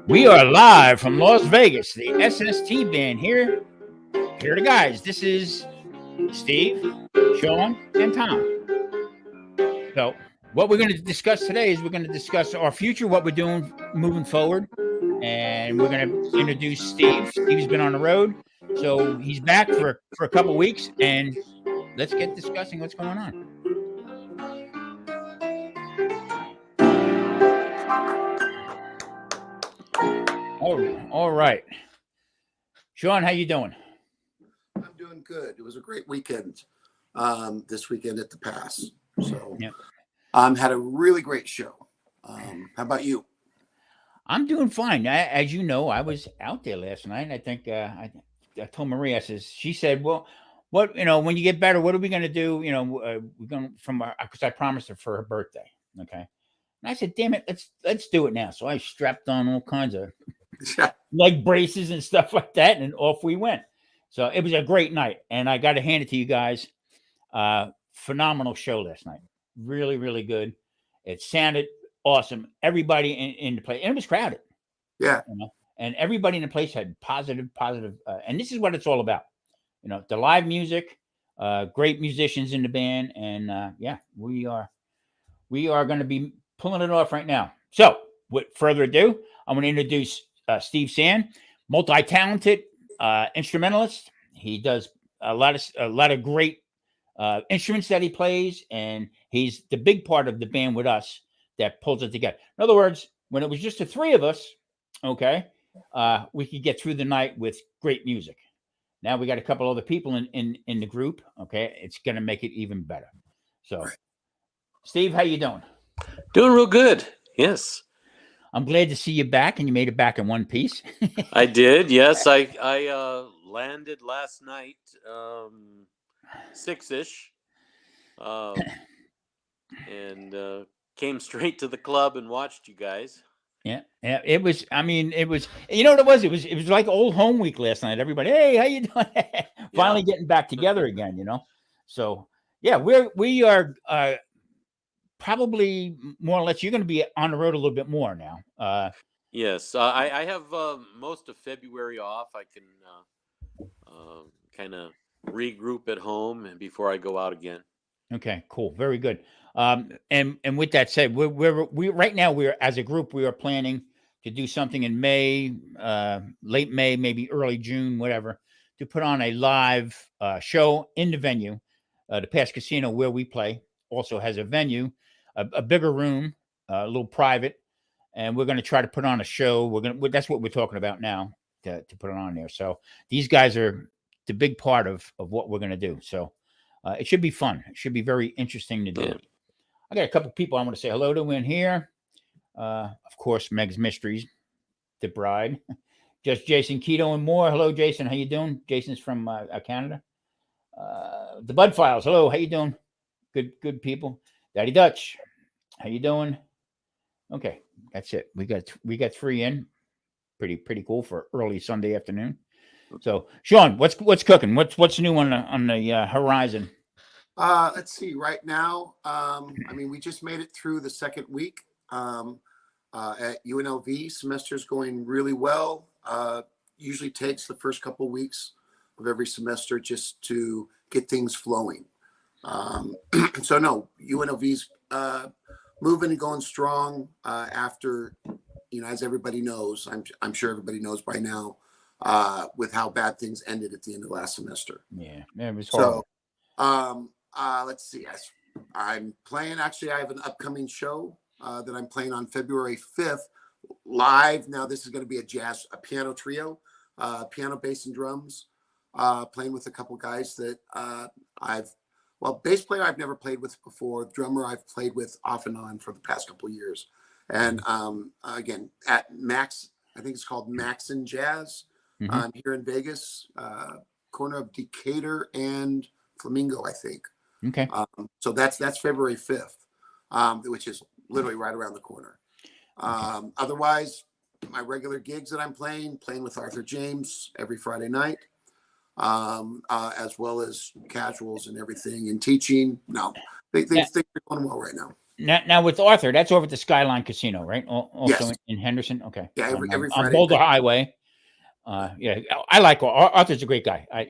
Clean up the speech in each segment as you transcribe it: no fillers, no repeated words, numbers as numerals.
We are live from Las Vegas, the SST Band here. Here are the guys. This is Steve, Sean, and Tom. So, what we're going to discuss today is we're going to discuss our future, what we're doing moving forward, and we're going to introduce Steve. Steve's been on the road, so he's back for a couple weeks, and let's get discussing what's going on. All right. Sean, how you doing? I'm doing good. It was a great weekend this weekend at the Pass. So Yep. Had a really great show. How about you? I'm doing fine. As you know, I was out there last night. I think I told Maria. She said, "Well, what when you get better, what are we going to do? We're going because I promised her for her birthday. Okay." And I said, "Damn it, let's do it now." So I strapped on all kinds of leg braces and stuff like that, and off we went. So it was a great night, and I got to hand it to you guys. Phenomenal show last night. Really, really good. It sounded awesome. Everybody in the place, and it was crowded. Yeah. And everybody in the place had positive, and this is what it's all about. The live music, great musicians in the band, and we are going to be pulling it off right now. So, with further ado, I'm going to introduce Steve Sand, multi-talented instrumentalist. He does a lot of great instruments that he plays, and he's the big part of the band with us that pulls it together. In other words, when it was just the three of us, okay, we could get through the night with great music. Now we got a couple other people in the group. Okay, it's going to make it even better. So, Steve, how you doing? Doing real good. Yes. I'm glad to see you back, and you made it back in one piece. I did. Yes, I landed last night, 6-ish, and came straight to the club and watched you guys. Yeah. It was. I mean, it was. You know what it was? It was like old home week last night. Everybody, hey, how you doing? Finally getting back together again. So yeah, we are. Probably more or less, you're going to be on the road a little bit more now. Yes, I have most of February off. I can kind of regroup at home and before I go out again. Okay, cool, very good. And with that said, we right now we're as a group we are planning to do something in May, late May, maybe early June, whatever, to put on a live show in the venue. The Pass Casino where we play also has a venue. A bigger room, a little private, and we're going to try to put on a show. That's what we're talking about now to put it on there. So these guys are the big part of what we're going to do. So it should be fun. It should be very interesting to do. Yeah. I got a couple people I want to say hello to in here. Of course, Meg's Mysteries, the bride, just Jason Keto and more. Hello, Jason. How you doing? Jason's from Canada. The Bud Files. Hello. How you doing? Good people. Daddy Dutch. How you doing? Okay, that's it. We got three in. Pretty cool for early Sunday afternoon. So, Sean, what's cooking? What's new on the horizon? Let's see. Right now, we just made it through the second week at UNLV. Semester's going really well. Usually takes the first couple of weeks of every semester just to get things flowing. So no, UNLV's moving and going strong after, as everybody knows, I'm sure everybody knows by now, with how bad things ended at the end of last semester. Yeah, it was horrible. So, let's see. I'm playing. Actually, I have an upcoming show that I'm playing on February 5th live. Now, this is going to be a piano trio, piano, bass, and drums. Playing with a couple guys that bass player I've never played with before. Drummer I've played with off and on for the past couple of years. And again, at Max, I think it's called Max and Jazz here in Vegas, corner of Decatur and Flamingo, I think. Okay. So that's February 5th, which is literally right around the corner. Otherwise, my regular gigs that I'm playing with Arthur James every Friday night. As well as casuals and everything and teaching. No, things are going well right now. now with Arthur, that's over at the Skyline Casino, right? Also Yes. in Henderson. Okay. Yeah, every On Friday Boulder night. Highway. Yeah, I like Arthur's a great guy. I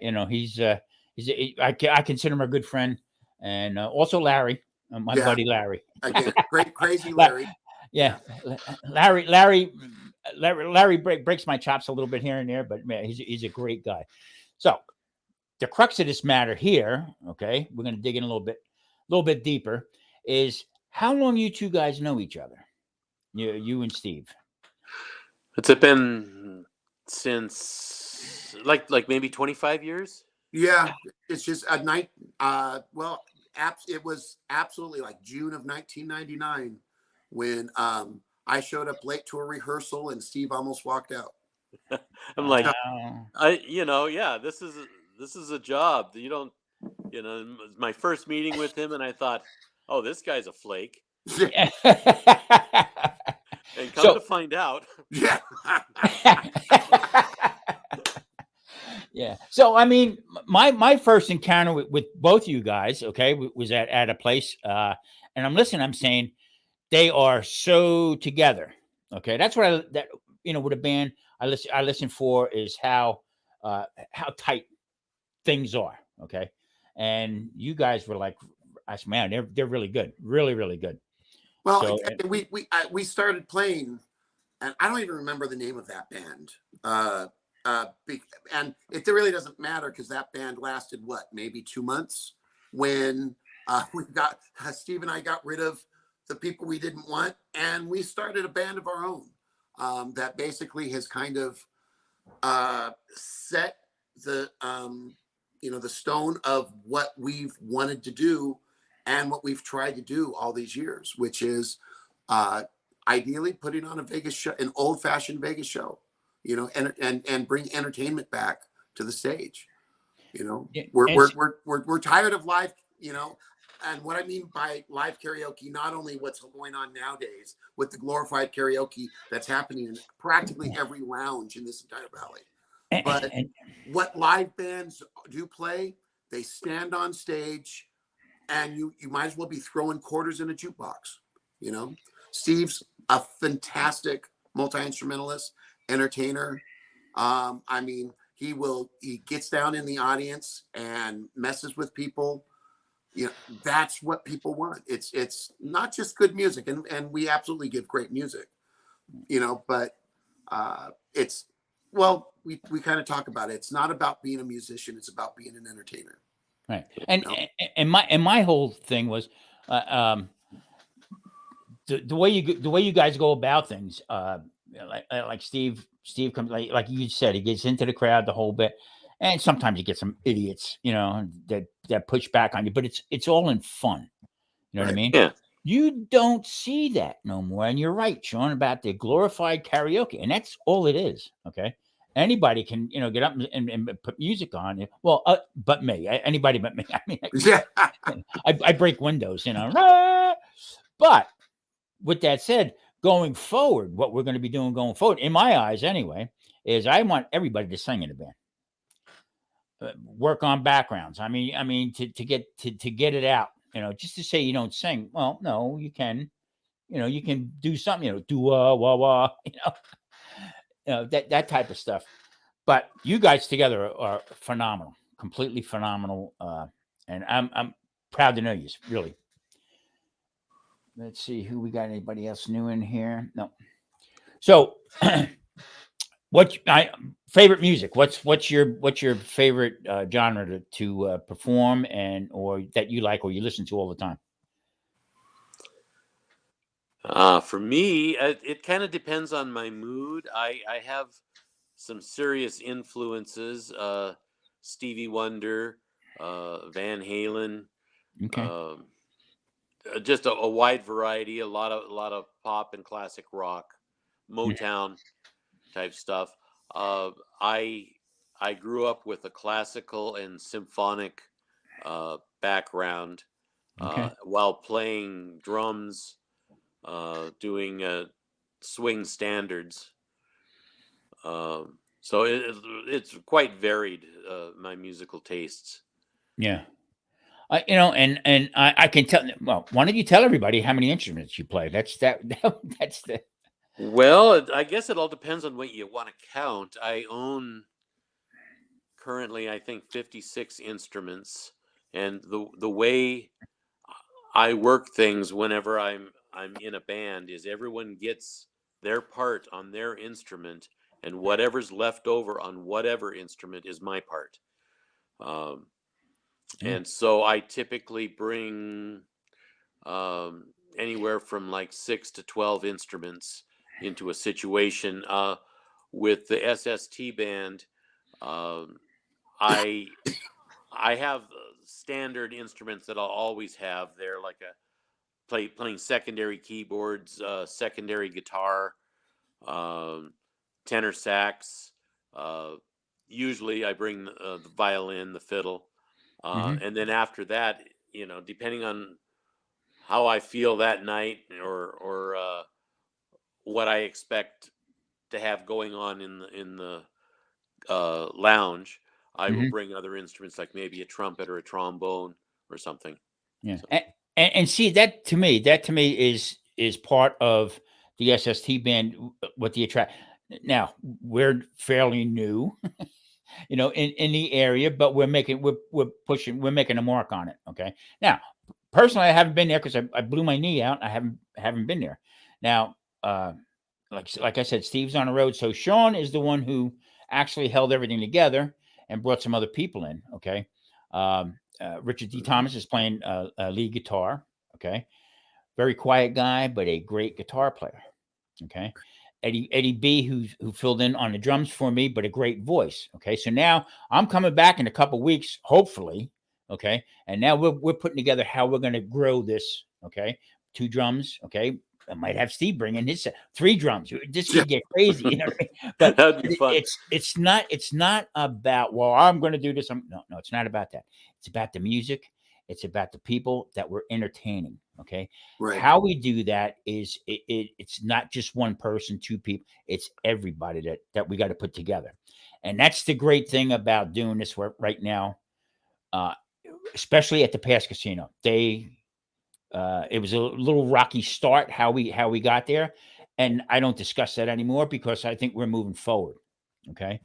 consider him a good friend, and also Larry, my Yeah. buddy Larry. Again, crazy La- Larry. yeah, Larry breaks my chops a little bit here and there, but man, he's a great guy. So the crux of this matter here, okay, we're going to dig in a little bit deeper. Is how long you two guys know each other? You and Steve. It's been since like maybe 25 years. Yeah, it's just a night. Well, it was absolutely like June of 1999 when I showed up late to a rehearsal and Steve almost walked out. I'm like, Wow. yeah, this is a job. You don't, my first meeting with him, and I thought, oh, this guy's a flake. And come to find out, Yeah. Yeah. So I mean, my first encounter with both of you guys, okay, was at a place, and I'm listening. I'm saying they are so together. Okay, that's what with a band I listen for is how tight things are. Okay, and you guys were like, I said, man, they're really good, really good. Well, So we started playing, and I don't even remember the name of that band. And it really doesn't matter because that band lasted maybe 2 months when Steve and I got rid of the people we didn't want, and we started a band of our own that basically has kind of set the the stone of what we've wanted to do and what we've tried to do all these years, which is ideally putting on a Vegas show, an old-fashioned Vegas show, and bring entertainment back to the stage. We're tired of live, and what I mean by live karaoke, not only what's going on nowadays with the glorified karaoke that's happening in practically every lounge in this entire valley, but what live bands do play, they stand on stage and you might as well be throwing quarters in a jukebox. Steve's a fantastic multi-instrumentalist, entertainer. I mean, he gets down in the audience and messes with people. That's what people want. It's not just good music, and we absolutely give great music, but it's, well, we kind of talk about it. It's not about being a musician, it's about being an entertainer. right. And my whole thing was the way you guys go about things, like Steve comes, like you said, he gets into the crowd the whole bit, and sometimes you get some idiots, that push back on you, but it's all in fun. You know what I mean? yeah, You don't see that no more, and you're right, Sean, about the glorified karaoke, and that's all it is. Okay, anybody can get up and put music on. Well, but me, anybody but me. I mean, Yeah. I break windows, but with that said, going forward, what we're going to be doing going forward, in my eyes anyway, is I want everybody to sing in a band. Work on backgrounds. I mean, to get it out. Just to say you don't sing. Well, no, you can. You can do something. Do wah wah. That type of stuff. But you guys together are phenomenal, completely phenomenal, and I'm proud to know you. Really. Let's see who we got. Anybody else new in here? No. So, favorite music? What's your favorite genre to perform or that you like or you listen to all the time? for me, it kind of depends on my mood. I have some serious influences: Stevie Wonder, Van Halen. Okay. Just a wide variety, a lot of pop and classic rock, Motown type stuff. I grew up with a classical and symphonic background Okay. while playing drums, doing swing standards. So it's quite varied, my musical tastes. Yeah. and I can tell. Well, why don't you tell everybody how many instruments you play? That's the. Well, I guess it all depends on what you want to count. I own currently, I think, 56 instruments, and the way I work things whenever I'm in a band is everyone gets their part on their instrument, and whatever's left over on whatever instrument is my part. Um, Yeah. and so I typically bring anywhere from like 6 to 12 instruments into a situation. With the SST band, um, I I have standard instruments that I'll always have. They're like a playing secondary keyboards, secondary guitar, um, tenor sax. Uh, Usually, I bring the violin, the fiddle, Hmm. and then after that, depending on how I feel that night or what I expect to have going on in the lounge, I will Hmm. bring other instruments like maybe a trumpet or a trombone or something. Yeah. So, And see that to me is part of the SST band. What the attract. Now we're fairly new, in the area, but we're making a mark on it. Okay. Now, personally, I haven't been there because I blew my knee out. I haven't been there. Now, uh, like I said, Steve's on the road, so Sean is the one who actually held everything together and brought some other people in. Okay. Richard D. Mhm. Thomas is playing lead guitar. Okay. Very quiet guy, but a great guitar player. Okay. Eddie B, who filled in on the drums for me, but a great voice. Okay, so now I'm coming back in a couple weeks, hopefully. Okay, and now we're putting together how we're going to grow this. Okay, 2 drums. Okay, I might have Steve bring in his 3 drums. This Yeah. could get crazy, you know what I mean? But that'd be fun. it's not about, well, I'm going to do this. No, it's not about that. It's about the music. It's about the people that we're entertaining. Okay, Right. how we do that is it's not just one person, 2 people. It's everybody that we got to put together, and that's the great thing about doing this work right now. Uh, Especially at the Pass Casino, it was a little rocky start how we got there, and I don't discuss that anymore because I think we're moving forward. Okay,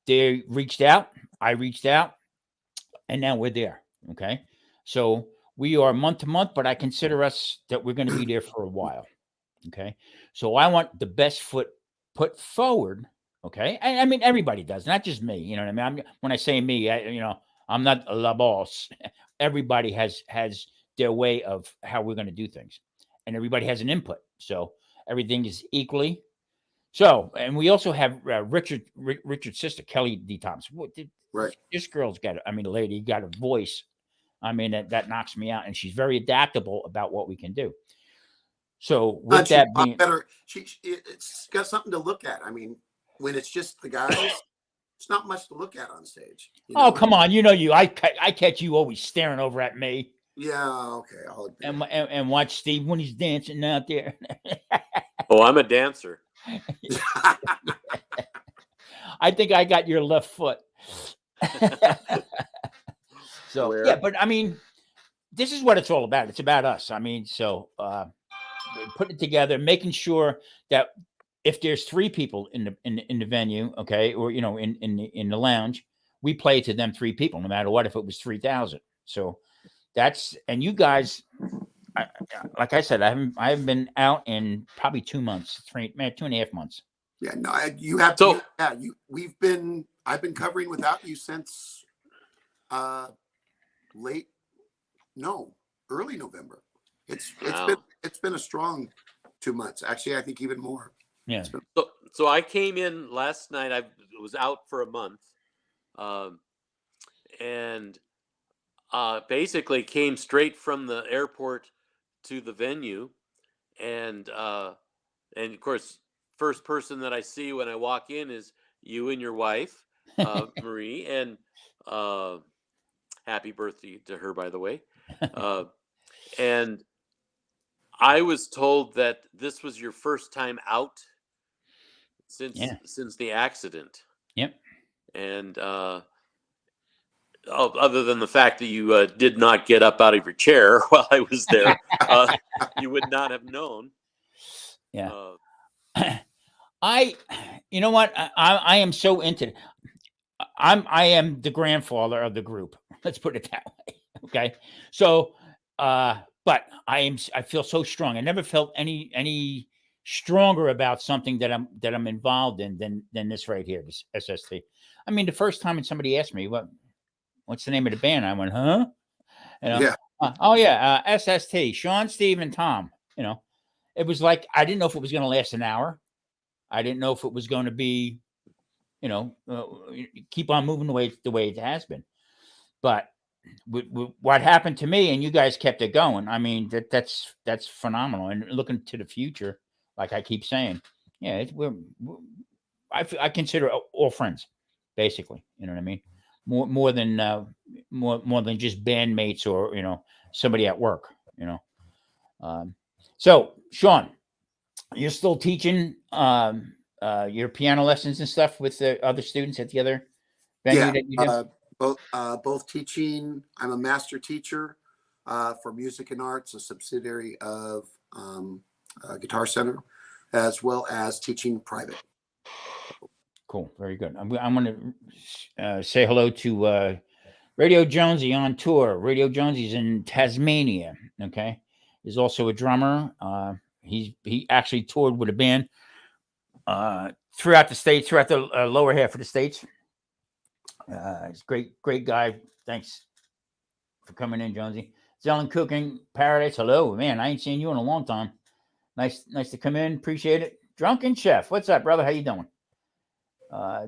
they reached out, I reached out, and now we're there. Okay, so we are month to month, but I consider us that we're going to be there for a while. Okay, so I want the best foot put forward. Okay, I mean everybody does, not just me. You know what I mean? When I say me, I'm not a la boss. Everybody has their way of how we're going to do things, and everybody has an input. So everything is equally. So, and we also have Richard's sister, Kelly D. Thomas. Right. This girl's got, a lady got a voice. I mean, that knocks me out, and she's very adaptable about what we can do. So, with She's that a lot being, better. It's got something to look at. I mean, when it's just the guys, it's not much to look at on stage. oh, come on, I catch you always staring over at me Yeah. Okay. I'll admit and watch Steve when he's dancing out there. Oh, I'm a dancer. it. I think I got your left foot. So, yeah, Where? but I mean, this is what it's all about. It's about us. I mean, so putting it together, making sure that if there's 3 people in the venue, okay, or in the lounge, we play to them 3 people, no matter what. If it was 3,000, so and you guys, like I said, I haven't been out in probably 2 months, 2.5 months. Yeah. No. You have. So, Yeah. I've been covering without you since uh late. No, early November. wow. It's been a strong 2 months. Actually, I think even more. Yeah, It's been So I came in last night. I was out for a month, um, and basically came straight from the airport to the venue, and of course, first person that I see when I walk in is you and your wife, Marie, and uh, happy birthday to her, by the way. Uh, and I was told that this was your first time out since yeah, since the accident, yep. and other than the fact that you did not get up out of your chair while I was there, you would not have known. Yeah. Uh, You know what? I am so into it. I am the grandfather of the group. Let's put it that way. Okay. So, but I feel so strong. I never felt any stronger about something that I'm involved in than this right here, this SST. I mean, the first time when somebody asked me what's the name of the band, I went, huh? You know, Yeah. oh yeah, SST, Sean, Steve, and Tom. You know, it was like I didn't know if it was going to last an hour. I didn't know if it was going to be, keep on moving the way it has been. But what happened to me, and you guys kept it going. I mean, that's phenomenal. And looking to the future, like I keep saying, yeah, I consider all friends, basically. You know what I mean? More than more than just bandmates or somebody at work. So Sean, you're still teaching your piano lessons and stuff with the other students at the other venue Yeah. that you do? Both teaching. I'm a master teacher for Music and Arts, a subsidiary of Guitar Center, as well as teaching private. Cool, very good. I'm going to say hello to Radio Jonesy on tour. Radio Jonesy's in Tasmania. Okay, he's also a drummer. He actually toured with a band throughout the states, throughout the lower half of the states. He's a great guy. Thanks for coming in, Jonesy. Zelen Cooking Paradise. Hello, man. I ain't seen you in a long time. Nice to come in. Appreciate it. Drunken Chef. What's up, brother? How you doing?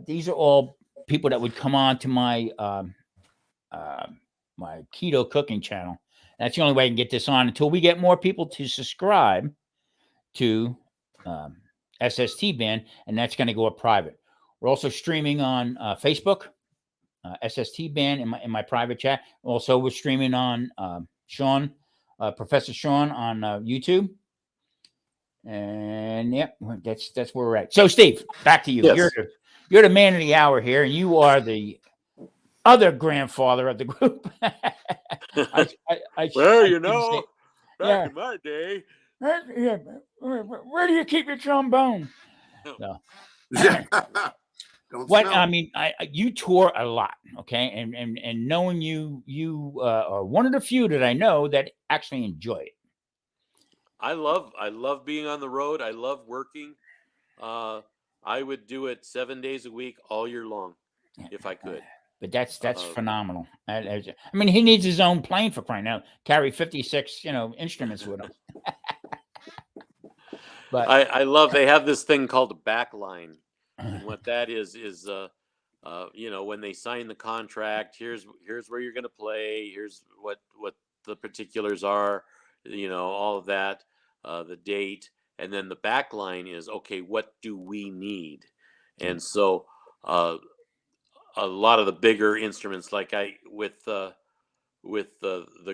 These are all people that would come on to my my keto cooking channel. That's the only way I can get this on until we get more people to subscribe to SST Band, and that's going to go up private. We're also streaming on Facebook, SST Band in my private chat. Also, we're streaming on Sean, Professor Sean on YouTube. And yeah, that's where we're at. So, Steve, back to you. Yes. You're the man of the hour here, and you are the other grandfather of the group. Well, yeah. in my day. Yeah, where do you keep your trombone? So, Don't what smell. I mean, you tour a lot, okay, and knowing you are one of the few that I know that actually enjoy it. I love being on the road. I love working. I would do it 7 days a week, all year long, if I could. But that's phenomenal. I mean, he needs his own plane for crying out. Carry 56, instruments with him. But I love. They have this thing called a back line, and what that is when they sign the contract, here's where you're going to play. Here's what the particulars are. All of that, the date, and then the back line is okay. What do we need? And so a lot of the bigger instruments, like with the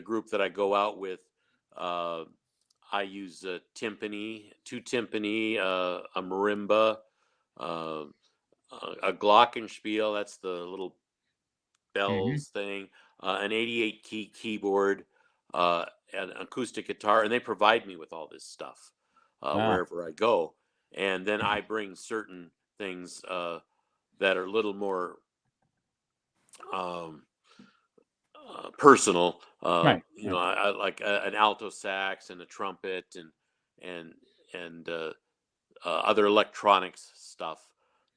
group that I go out with, I use a timpani, two timpani, a marimba, a glockenspiel. That's the little bells thing, an 88 key keyboard, an acoustic guitar, and they provide me with all this stuff wherever I go. And then I bring certain things that are a little more personal. Right. I like an alto sax and a trumpet and other electronics stuff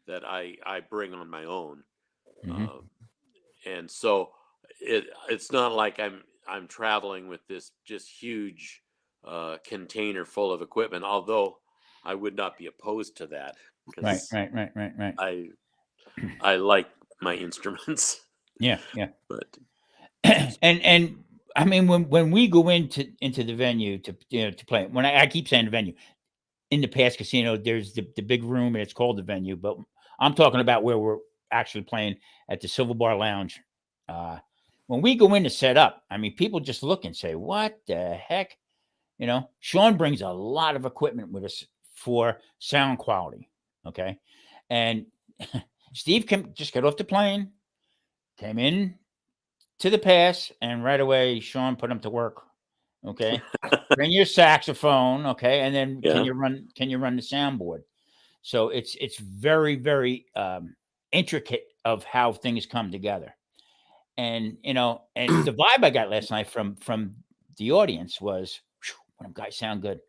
that I bring on my own. And so it's not like I'm traveling with this just huge container full of equipment, although I would not be opposed to that. Right. I like my instruments. Yeah. But and I mean, when we go into the venue to play, when I keep saying the venue, in the past casino, there's the big room and it's called the venue, but I'm talking about where we're actually playing at the Silver Bar Lounge. When we go in to set up, I mean, people just look and say, what the heck? Sean brings a lot of equipment with us for sound quality. Okay. And Steve just got off the plane, came in to the pass, and right away, Sean put him to work. Okay, bring your saxophone. Okay, and then Yeah. Can you run the soundboard? So it's very very intricate of how things come together, and and the vibe I got last night from the audience was, "When them guys sound good.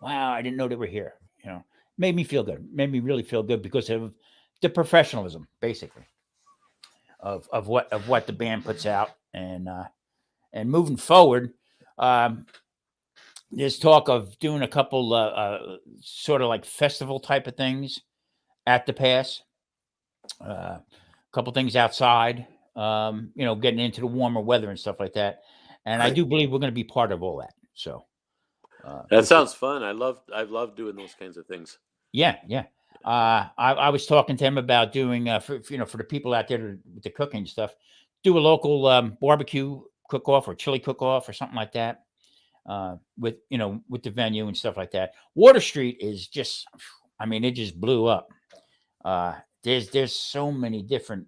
Wow, I didn't know they were here." Made me feel good. Made me really feel good because of the professionalism, basically, of what the band puts out, and moving forward. Um, there's talk of doing a couple sort of like festival type of things at the pass. A couple things outside. Getting into the warmer weather and stuff like that. And I Right. do believe we're going to be part of all that. So That sounds fun. I love doing those kinds of things. yeah, yeah. I was talking to him about doing for the people out there with the cooking stuff, do a local barbecue cook off or chili cook off or something like that. With the venue and stuff like that. Water Street is just, I mean, it just blew up. There's so many different.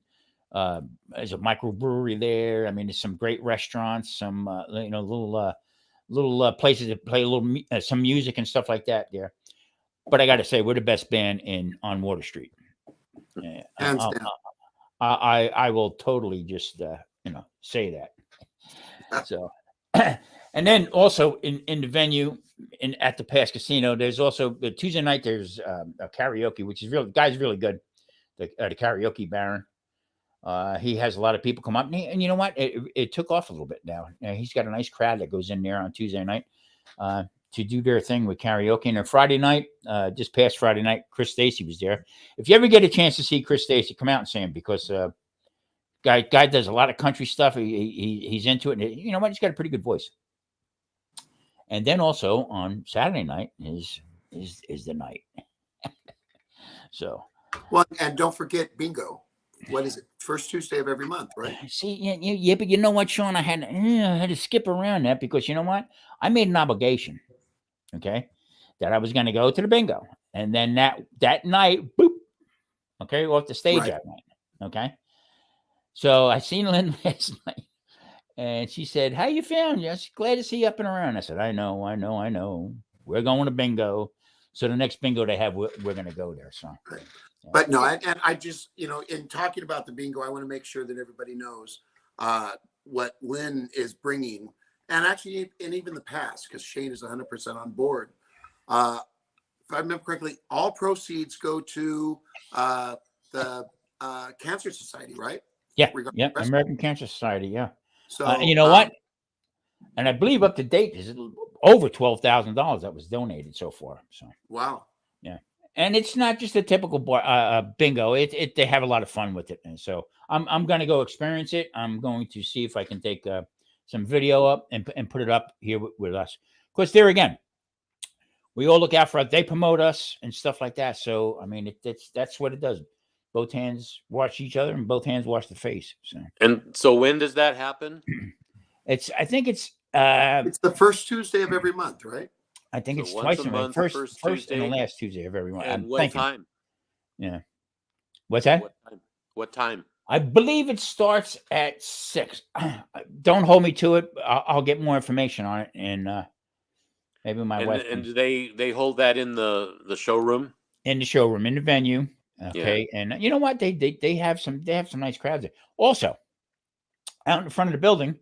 There's a microbrewery there. I mean, there's some great restaurants, some little places to play a little some music and stuff like that there. But I got to say, we're the best band on Water Street. Yeah, Hands down. I will totally just say that. So. And then also in the venue at the Pass Casino, there's also the Tuesday night. There's a karaoke, which is guy's really good. The karaoke Baron. He has a lot of people come up, and you know what? It took off a little bit now. He's got a nice crowd that goes in there on Tuesday night to do their thing with karaoke. And then Friday night, just past Friday night, Chris Stacy was there. If you ever get a chance to see Chris Stacy, come out and see him because guy does a lot of country stuff. He's into it, and you know what? He's got a pretty good voice. And then also on Saturday night is the night. So, well, and don't forget bingo. What is it? First Tuesday of every month, right? See, yeah, but you know what, Sean? I had to skip around that because you know what? I made an obligation, okay, that I was going to go to the bingo, and then that night, boop, okay, off the stage Right. that night, okay. So I seen Lynn last night. And she said, "How you feeling? Yes, glad to see you up and around." I said, "I know. We're going to bingo. So the next bingo they have, we're going to go there." So, Right. yeah. But no, and I just in talking about the bingo, I want to make sure that everybody knows what Lynn is bringing, and actually, and even the past, because Shane is 100% on board. If I remember correctly, all proceeds go to the Cancer Society, right? Yeah, American Cancer Society. Yeah. So you know what? And I believe up to date is over $12,000 that was donated so far. So wow. yeah, and it's not just a typical bingo. They have a lot of fun with it, and so I'm going to go experience it. I'm going to see if I can take some video up and put it up here with us. Of course, there again, we all look out for it. They promote us and stuff like that. So I mean, that's what it does. Both hands wash each other, and both hands wash the face. So. And so, when does that happen? I think it's the first Tuesday of every month, right? I think So it's once twice a a month, month. first First and the Tuesday? last Tuesday of every month. And I'm what thinking. time? Yeah. What's that? What time? I believe it starts at 6. Don't hold me to it. I'll get more information on it, and maybe my wife And do they hold that in the showroom? in the showroom, in the venue. Okay, Yeah. and you know what? They have some nice crowds there. Also, out in front of the building,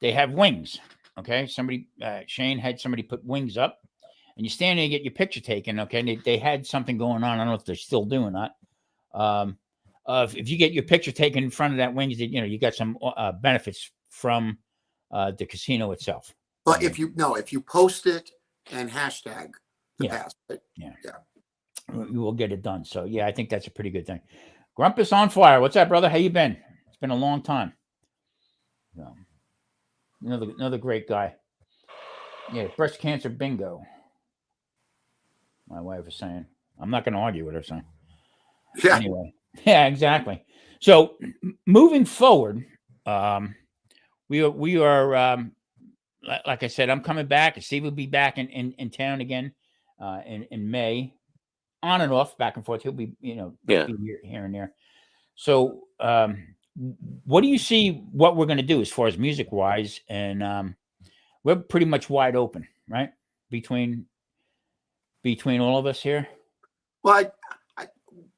they have wings. Okay, Shane had somebody put wings up, and you stand there and get your picture taken. Okay, and they had something going on. I don't know if they're still doing that. If you get your picture taken in front of that wings, you got some benefits from the casino itself. But if you post it and hashtag the pass, right? Yeah, you will get it done. So yeah, I think that's a pretty good thing. Grumpus on fire. What's up, brother? How you been? It's been a long time. So, another great guy. Yeah, breast cancer bingo. My wife was saying. I'm not going to argue with her. So Yeah. anyway, yeah, exactly. So moving forward, we are like I said, I'm coming back. Steve will be back in town again in May, on and off, back and forth. He'll be be here and there. So what do you see what we're going to do as far as music wise? And we're pretty much wide open, right? Between all of us here. Well, I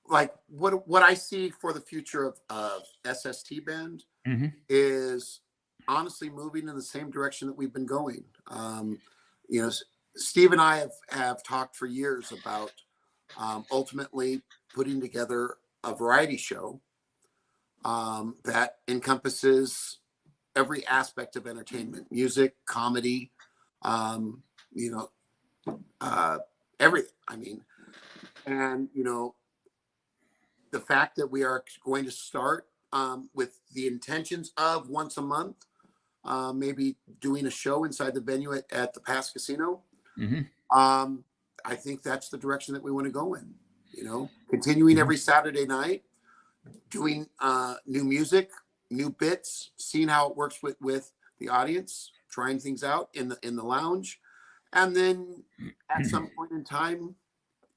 like what I see for the future of SST Band Mm-hmm. is honestly moving in the same direction that we've been going. You know, Steve and I have talked for years about ultimately putting together a variety show that encompasses every aspect of entertainment, music, comedy, you know, everything. I mean, and you know, the fact that we are going to start with the intentions of once a month, maybe doing a show inside the venue at the Pass Casino. Mm-hmm. I think that's the direction that we want to go in. You know, continuing every Saturday night, doing new music, new bits, seeing how it works with the audience, trying things out in the lounge, and then at some point in time,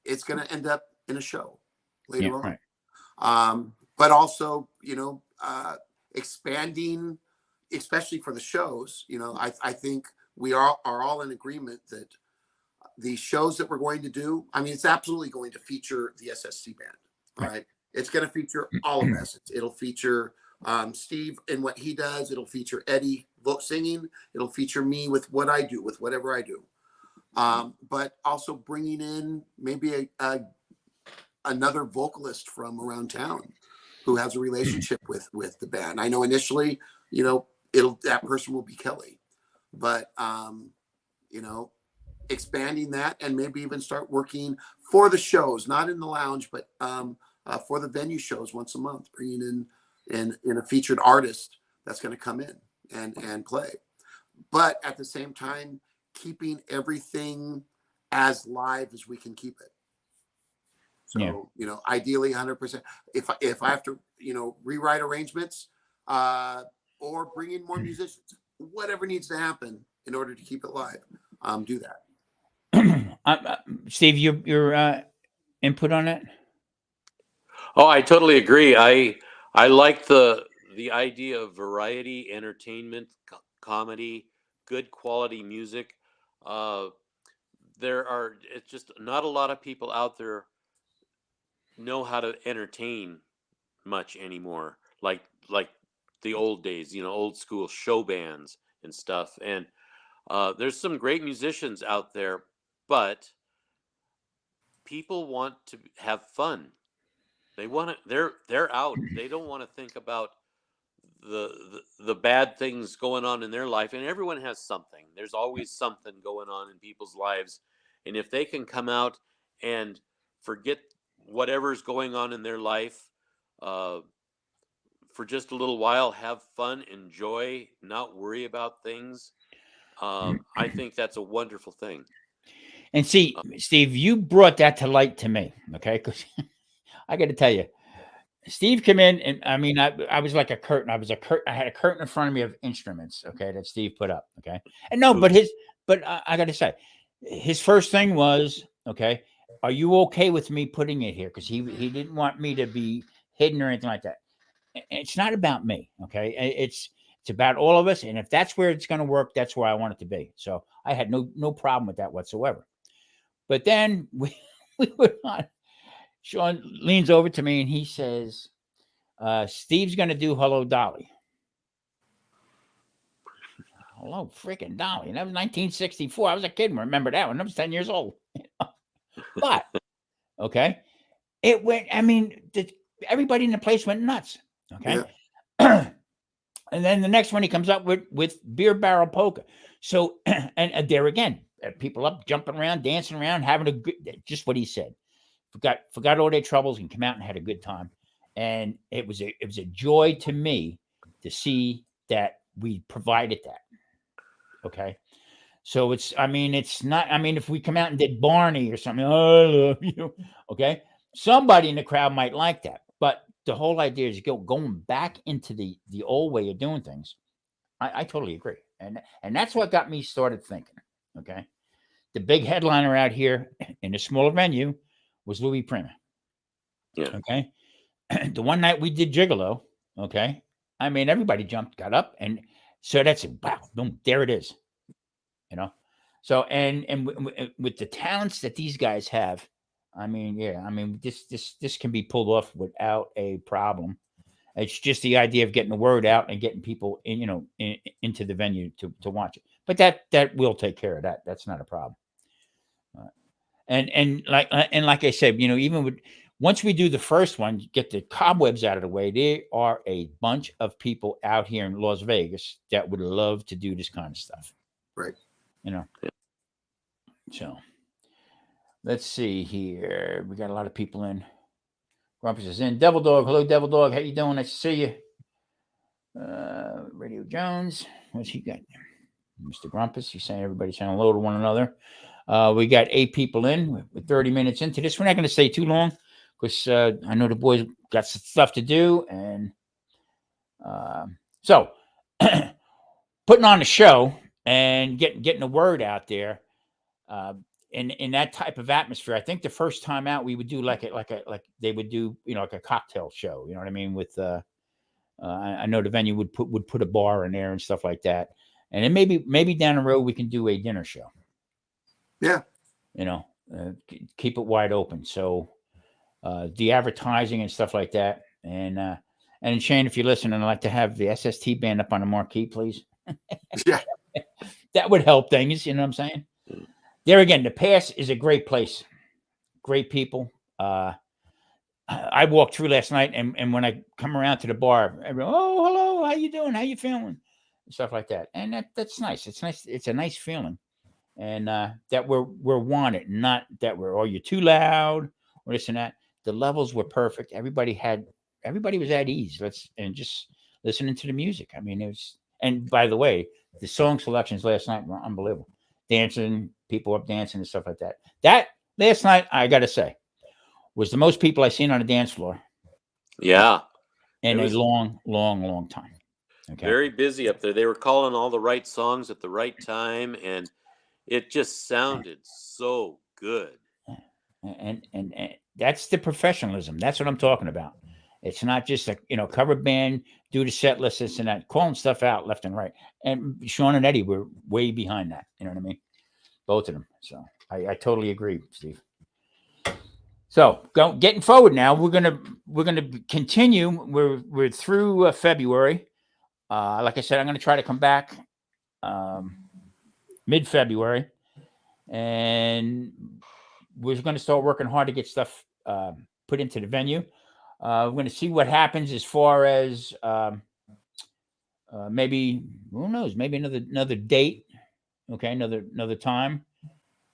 it's going to end up in a show later on. Right. But also, you know, expanding, especially for the shows. You know, I think we are all in agreement that the shows that we're going to do, I mean, it's absolutely going to feature the SST Band, right? It's going to feature all of us. It'll feature Steve and what he does. It'll feature Eddie singing. It'll feature me with what I do, with whatever I do. But also bringing in maybe another vocalist from around town who has a relationship with the band. I know initially, you know, that person will be Kelly, but you know, expanding that and maybe even start working for the shows, not in the lounge, but for the venue shows once a month, bringing in a featured artist that's going to come in and play. But at the same time, keeping everything as live as we can keep it. So, you know, ideally 100%. If I have to, you know, rewrite arrangements or bring in more musicians, whatever needs to happen in order to keep it live, do that. Steve, your input on it? Oh, I totally agree. I like the idea of variety, entertainment, comedy, good quality music. It's just not a lot of people out there know how to entertain much anymore. Like the old days, you know, old school show bands and stuff. And there's some great musicians out there, but people want to have fun. They want to. They're out. They don't want to think about the bad things going on in their life. And everyone has something. There's always something going on in people's lives. And if they can come out and forget whatever's going on in their life for just a little while, have fun, enjoy, not worry about things, I think that's a wonderful thing. And see, Steve, you brought that to light to me, okay? Because I got to tell you, Steve came in, and I mean, I was like a curtain. I had a curtain in front of me of instruments, okay, that Steve put up, okay. And no, but I got to say, his first thing was, okay, are you okay with me putting it here? Because he didn't want me to be hidden or anything like that. It's not about me, okay. It's about all of us, and if that's where it's going to work, that's where I want it to be. So I had no problem with that whatsoever. But then we were on. Sean leans over to me and he says, Steve's going to do Hello, Dolly. Hello, freaking Dolly. And that was 1964. I was a kid and remember that one. I was 10 years old. But, okay, it went, I mean, everybody in the place went nuts. Okay. Yeah. And then the next one he comes up with Beer Barrel Polka. So, and there again, people up jumping around, dancing around, having a good, just what he said. Forgot all their troubles and came out and had a good time. And it was a joy to me to see that we provided that. Okay. So it's not, if we come out and did Barney or something, oh, I love you. Okay. Somebody in the crowd might like that. But the whole idea is going back into the old way of doing things. I totally agree. And that's what got me started thinking. Okay. The big headliner out here in a smaller venue was Louis Prima. Yeah. Okay. The one night we did Gigolo. Okay. I mean, everybody jumped, got up, and so that's it. Wow, boom, there it is. You know, so with the talents that these guys have, I mean, yeah, I mean, this can be pulled off without a problem. It's just the idea of getting the word out and getting people in, into the venue to watch it. But that will take care of that. That's not a problem. And like I said, even with once we do the first one, get the cobwebs out of the way, there are a bunch of people out here in Las Vegas that would love to do this kind of stuff. Right. So let's see here. We got a lot of people in. Grumpus is in. Devil Dog, hello, Devil Dog. How you doing? Nice to see you. Radio Jones, what's he got? Mr. Grumpus, he's saying everybody saying hello to one another. We got 8 people in. We're 30 minutes into this. We're not going to stay too long because I know the boys got some stuff to do. And so putting on the show and getting the word out there in that type of atmosphere. I think the first time out we would do like they would do, like a cocktail show. You know what I mean? With I know the venue would put a bar in there and stuff like that. And then maybe down the road we can do a dinner show. Yeah. Keep it wide open. So the advertising and stuff like that. And Shane, if you're listening, I'd like to have the SST Band up on the marquee, please. Yeah. That would help things. You know what I'm saying? There again, the Pass is a great place. Great people. I walked through last night, and when I come around to the bar, everyone, oh, hello, how you doing? How you feeling? And stuff like that. And that's nice. It's nice. It's a nice feeling. And that we're wanted, not that you're too loud or this and that. The levels were perfect. Everybody was at ease. And just listening to the music. I mean, it was. And by the way, the song selections last night were unbelievable. Dancing, people up dancing and stuff like that. That last night, I got to say, was the most people I've seen on a dance floor. Yeah. In a long, long, long time. Okay. Very busy up there. They were calling all the right songs at the right time, and it just sounded so good. And that's the professionalism. That's what I'm talking about. It's not just a cover band, do the set list, this and that, calling stuff out left and right. And Sean and Eddie were way behind that. You know what I mean? Both of them. So I totally agree, Steve. So getting forward now, we're gonna continue. We're through February. Like I said, I'm gonna try to come back mid-February, and we're gonna start working hard to get stuff put into the venue. We're gonna see what happens as far as maybe, who knows, maybe another date. Okay, another time.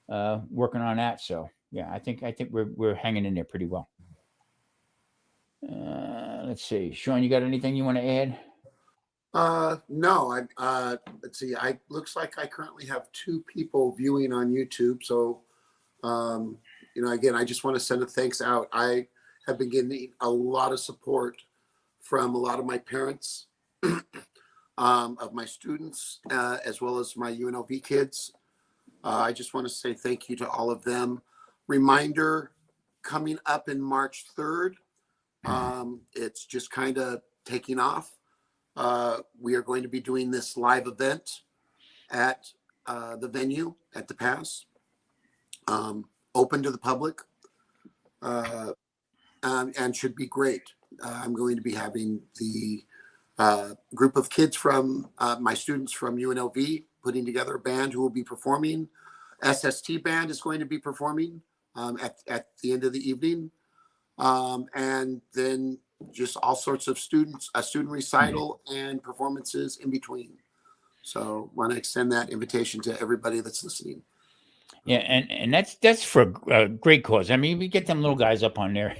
Working on that. So yeah, I think we're hanging in there pretty well. Let's see, Sean, you got anything you want to add? No. Let's see. Looks like I currently have 2 people viewing on YouTube. So, again, I just want to send a thanks out. I have been getting a lot of support from a lot of my parents, of my students, as well as my UNLV kids. I just want to say thank you to all of them. Reminder, coming up in March 3rd. It's just kind of taking off. We are going to be doing this live event at the venue at the Pass, open to the public, and should be great. I'm going to be having the group of kids from my students from UNLV putting together a band who will be performing. SST Band is going to be performing at the end of the evening. And then just all sorts of student recital and performances in between. So want to extend that invitation to everybody that's listening. Yeah, and that's for a great cause. I mean, we get them little guys up on there,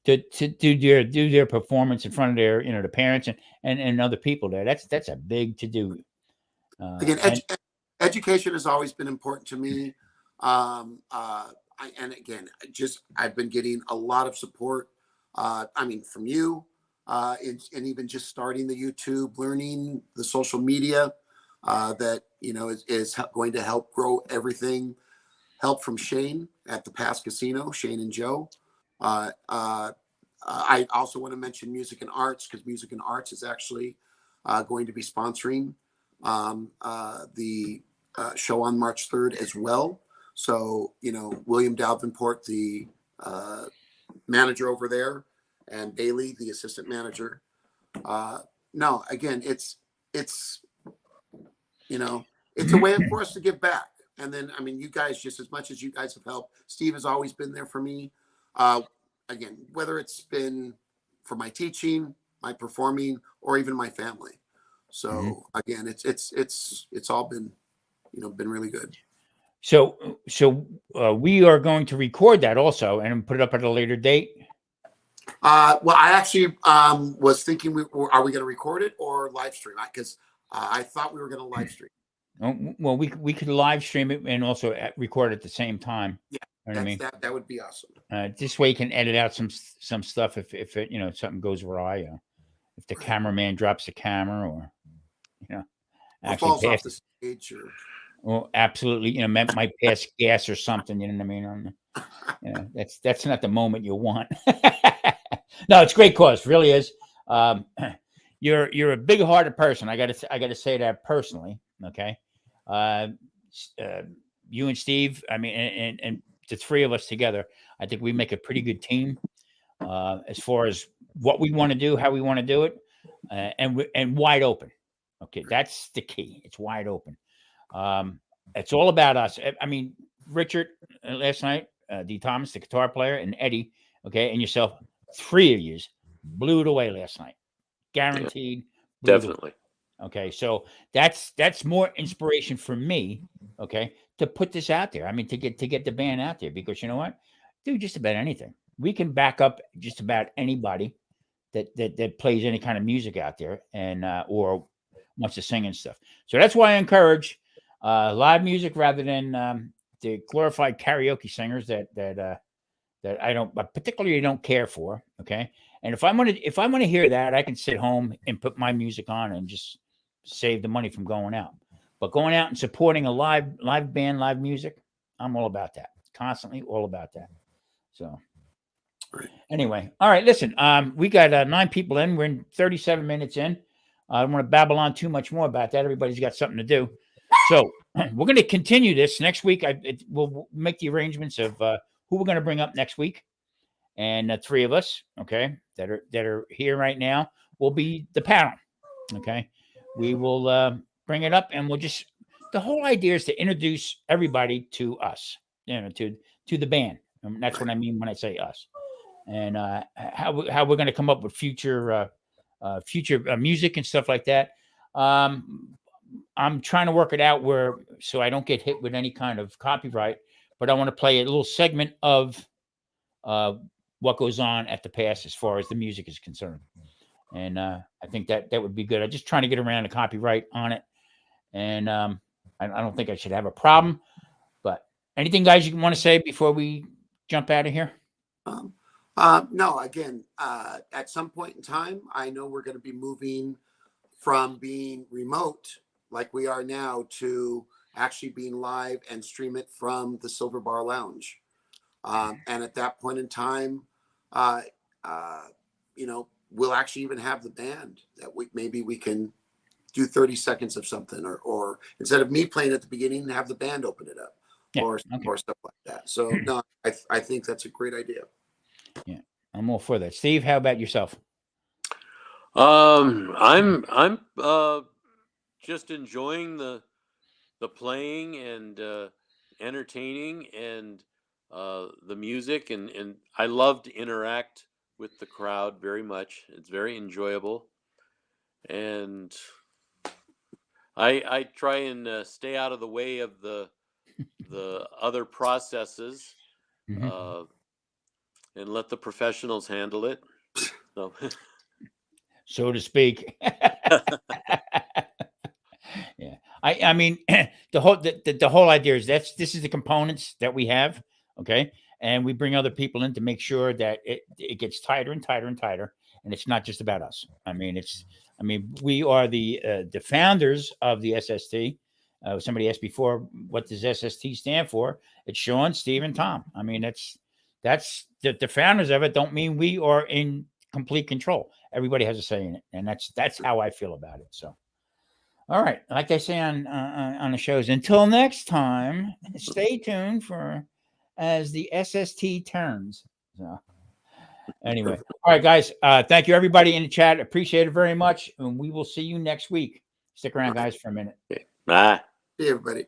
to do their performance in front of their, the parents and other people there. That's a big to do. Again, education has always been important to me. And again, I've been getting a lot of support. From you, and even just starting the YouTube, learning the social media, that, is going to help grow everything. Help from Shane at the Pass Casino, Shane and Joe. I also want to mention Music and Arts, because Music and Arts is actually going to be sponsoring the show on March 3rd as well. So, William Davenport, the manager over there, and Bailey, the assistant manager. No, again, it's a way for us to give back. And then, you guys, just as much as you guys have helped, Steve has always been there for me. Again, whether it's been for my teaching, my performing, or even my family. So again, it's all been, been really good. So we are going to record that also and put it up at a later date. Well, I actually was thinking, are we going to record it or live stream? Because I thought we were going to live stream. Oh, well, we could live stream it and also record at the same time. Yeah, you know what I mean? That would be awesome. This way you can edit out some stuff if it, something goes awry, if the cameraman drops the camera, or or falls off the stage, or absolutely, might pass gas or something. You know what I mean? That's not the moment you want. No, it's a great cause, really is. You're a big-hearted person. I gotta say that personally. Okay, you and Steve. And the three of us together, I think we make a pretty good team as far as what we want to do, how we want to do it, and wide open. Okay, that's the key. It's wide open. It's all about us. Richard last night, D. Thomas, the guitar player, and Eddie, okay, and yourself, three of you blew it away last night. Guaranteed. Yeah, definitely. Okay, so that's more inspiration for me, okay, to put this out there. To get the band out there, because you know what? Do just about anything. We can back up just about anybody that plays any kind of music out there, and or wants to sing and stuff. So that's why I encourage live music rather than the glorified karaoke singers that I particularly don't care for. Okay, and if I want to hear that, I can sit home and put my music on and just save the money from going out. But going out and supporting a live band, live music, I'm all about that. Constantly all about that. So anyway, all right, listen, we got 9 people in. We're in 37 minutes in. I don't want to babble on too much more about that. Everybody's got something to do. So we're going to continue this next week. We'll make the arrangements of who we're going to bring up next week. And the 3 of us, okay, that are here right now will be the panel. Okay. We will bring it up, and the whole idea is to introduce everybody to us, to the band. And that's what I mean when I say us. And how we're going to come up with future music and stuff like that. I'm trying to work it out so I don't get hit with any kind of copyright, but I want to play a little segment of what goes on at the pass as far as the music is concerned. And I think that would be good. I'm just trying to get around the copyright on it. And I don't think I should have a problem. But anything, guys, you want to say before we jump out of here? No, again, at some point in time, I know we're going to be moving from being remote like we are now to actually being live and stream it from the Silver Bar Lounge. And at that point in time, we'll actually even have the band that maybe we can do 30 seconds of something, or instead of me playing at the beginning, have the band open it up, or stuff like that. So no, I think that's a great idea. Yeah, I'm all for that. Steve, how about yourself? I'm just enjoying the playing and entertaining and the music, and I love to interact with the crowd very much. It's very enjoyable, and I try and stay out of the way of the other processes, and let the professionals handle it. So, so to speak. Yeah, I mean, the whole idea is this is the components that we have, okay, and we bring other people in to make sure that it gets tighter and tighter and tighter, and it's not just about us. We are the founders of the SST. Somebody asked before, what does SST stand for? It's Sean, Steve, and Tom. that's the founders of it. Don't mean we are in complete control. Everybody has a say in it, and that's how I feel about it. So, all right, like they say on the shows. Until next time, stay tuned for as the SST turns. So, anyway, all right, guys. Thank you, everybody in the chat. Appreciate it very much, and we will see you next week. Stick around, guys, for a minute. Okay. Bye. See everybody.